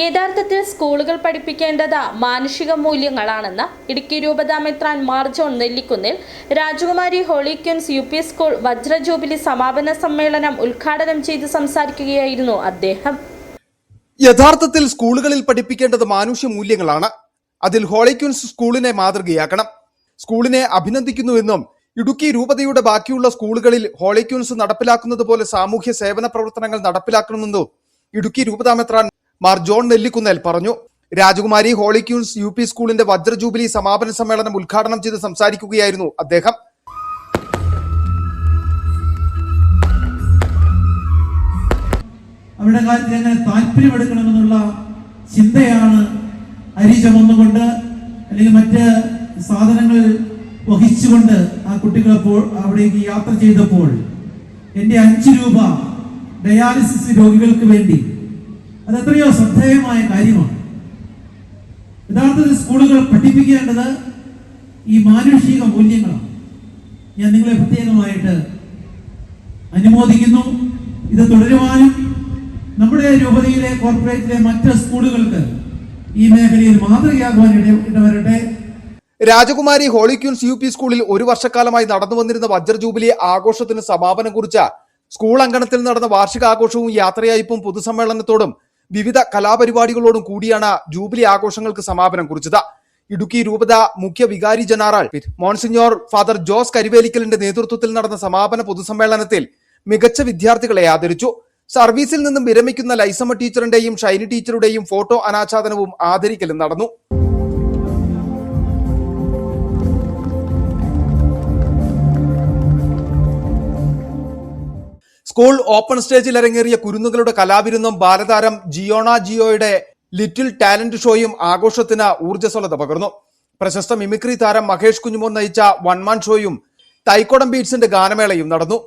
യഥാർത്ഥത്തിൽ സ്കൂളുകൾ പഠിപ്പിക്കേണ്ടത് മാനുഷിക മൂല്യങ്ങളാണെന്ന് ഇടുക്കി രൂപതാ മെത്രാൻ മാർ ജോൺ നെല്ലിക്കുന്നിൽ രാജകുമാരി ഹോളി ക്യൂൻസ് UP സ്കൂൾ വജ്ര ജൂബിലി സമാപന സമ്മേളനം ഉദ്ഘാടനം ചെയ്ത് സംസാരിക്കുകയായിരുന്നു അദ്ദേഹം. യഥാർത്ഥത്തിൽ സ്കൂളുകളിൽ പഠിപ്പിക്കേണ്ടത് മാനുഷ്യ മൂല്യങ്ങളാണ്. അതിൽ ഹോളി ക്യൂൻസ് സ്കൂളിനെ മാതൃകയാക്കണം. സ്കൂളിനെ അഭിനന്ദിക്കുന്നുവെന്നും ഇടുക്കി രൂപതയുടെ ബാക്കിയുള്ള സ്കൂളുകളിൽ ഹോളി ക്യൂൻസ് നടപ്പിലാക്കുന്നത് പോലെ സാമൂഹ്യ സേവന പ്രവർത്തനങ്ങൾ നടപ്പിലാക്കണമെന്നും ഇടുക്കി രൂപതാ മെത്രാൻ മാർ ജോൺ നെല്ലിക്കുന്നേൽ പറഞ്ഞു. രാജകുമാരി ഹോളി ക്യൂൻസ് UP സ്കൂളിന്റെ വജ്ര ജൂബിലി സമാപന സമ്മേളനം ഉദ്ഘാടനം ചെയ്ത് സംസാരിക്കുകയായിരുന്നു അദ്ദേഹം. അവരുടെ കാര്യത്തിൽ എങ്ങനെ താല്പര്യമെടുക്കണമെന്നുള്ള ചിന്തയാണ് അരി ചുമന്നുകൊണ്ട് അല്ലെങ്കിൽ മറ്റ് സാധനങ്ങൾ വഹിച്ചുകൊണ്ട് ആ കുട്ടികളപ്പോൾ അവിടേക്ക് യാത്ര ചെയ്തപ്പോൾ എൻ്റെ 5 രൂപ ഡയാലിസിസ് രോഗികൾക്ക് വേണ്ടി അതെത്രയോ ശ്രദ്ധേയമായ കാര്യമാണ്. യഥാർത്ഥത്തിൽ സ്കൂളുകൾ പഠിപ്പിക്കേണ്ടത് ഈ മാനുഷിക മൂല്യങ്ങളാണ്. ഞാൻ നിങ്ങളെ പ്രത്യേകമായിട്ട് അനുമോദിക്കുന്നു. ഇത് തുടരുവാനും നമ്മുടെ രൂപതയിലെ കോർപ്പറേറ്റിലെ മറ്റ് സ്കൂളുകൾക്ക് ഈ മേഖലയിൽ മാതൃകയാകുവാൻ ഇടവരട്ടെ. രാജകുമാരി ഹോളി ക്യൂൻസ് UP സ്കൂളിൽ 1 വർഷക്കാലമായി നടന്നു വന്നിരുന്ന വജ്ര ജൂബിലി ആഘോഷത്തിന് സമാപനം കുറിച്ച സ്കൂൾ അങ്കണത്തിൽ നടന്ന വാർഷികാഘോഷവും യാത്രയയപ്പും പൊതുസമ്മേളനത്തോടും വിവിധ കലാപരിപാടികളോടും കൂടിയാണ് ജൂബിലി ആഘോഷങ്ങൾക്ക് സമാപനം കുറിച്ചത്. ഇടുക്കി രൂപത മുഖ്യ വികാരി ജനറൽ മോൺസിഞ്ഞോർ ഫാദർ ജോസ് കരിവേലിക്കലിന്റെ നേതൃത്വത്തിൽ നടന്ന സമാപന പൊതുസമ്മേളനത്തിൽ മികച്ച വിദ്യാർത്ഥികളെ ആദരിച്ചു. സർവീസിൽ നിന്നും വിരമിക്കുന്ന ലൈസമ്മ ടീച്ചറിന്റെയും ഷൈനി ടീച്ചറുടെയും ഫോട്ടോ അനാച്ഛാദനവും ആദരിക്കലും നടന്നു. സ്കൂൾ ഓപ്പൺ സ്റ്റേജിൽ ഇറങ്ങേറിയ കുരുന്നുകളുടെ കലാവിരുന്നും ബാലതാരം ജിയോണ ജിയോയുടെ ലിറ്റിൽ ടാലന്റ് ഷോയും ആഘോഷത്തിന് ഊർജ്ജസ്വലത പകർന്നു. പ്രശസ്ത മിമിക്രി താരം മഹേഷ് കുഞ്ഞുമോൻ നയിച്ച വൺമാൻ ഷോയും തൈക്കോടം ബീറ്റ്സിന്റെ ഗാനമേളയും നടന്നു.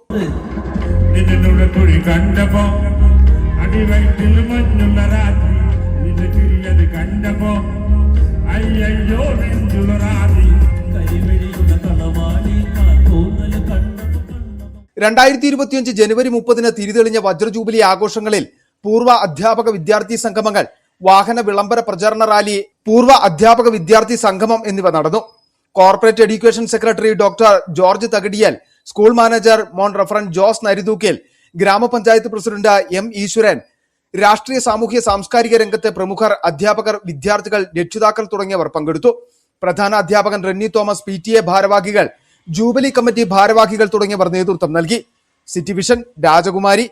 രണ്ടായിരത്തി 2025 ജനുവരി 30 തിരിതെളിഞ്ഞ വജ്ര ജൂബിലി ആഘോഷങ്ങളിൽ പൂർവ്വ അധ്യാപക വിദ്യാർത്ഥി സംഗമങ്ങൾ, വാഹന വിളംബര പ്രചാരണ റാലി, പൂർവ്വ അധ്യാപക വിദ്യാർത്ഥി സംഗമം എന്നിവ നടന്നു. Corporate education secretary doctor George Thakadiyal, school manager Mon റഫറന്റ് ജോസ് നരിതൂക്കൽ, ഗ്രാമപഞ്ചായത്ത് പ്രസിഡന്റ് M ഈശ്വരൻ, രാഷ്ട്രീയ സാമൂഹ്യ സാംസ്കാരിക രംഗത്തെ പ്രമുഖർ, അധ്യാപകർ, വിദ്യാർത്ഥികൾ, രക്ഷിതാക്കൾ തുടങ്ങിയവർ പങ്കെടുത്തു. പ്രധാന അധ്യാപകൻ റെന്നി തോമസ്, PTA ഭാരവാഹികൾ, ജൂബിലി കമ്മിറ്റി ഭാരവാഹികൾ തുടങ്ങിയവർ നേതൃത്വം നൽകി. സിറ്റി വിഷൻ, രാജകുമാരി.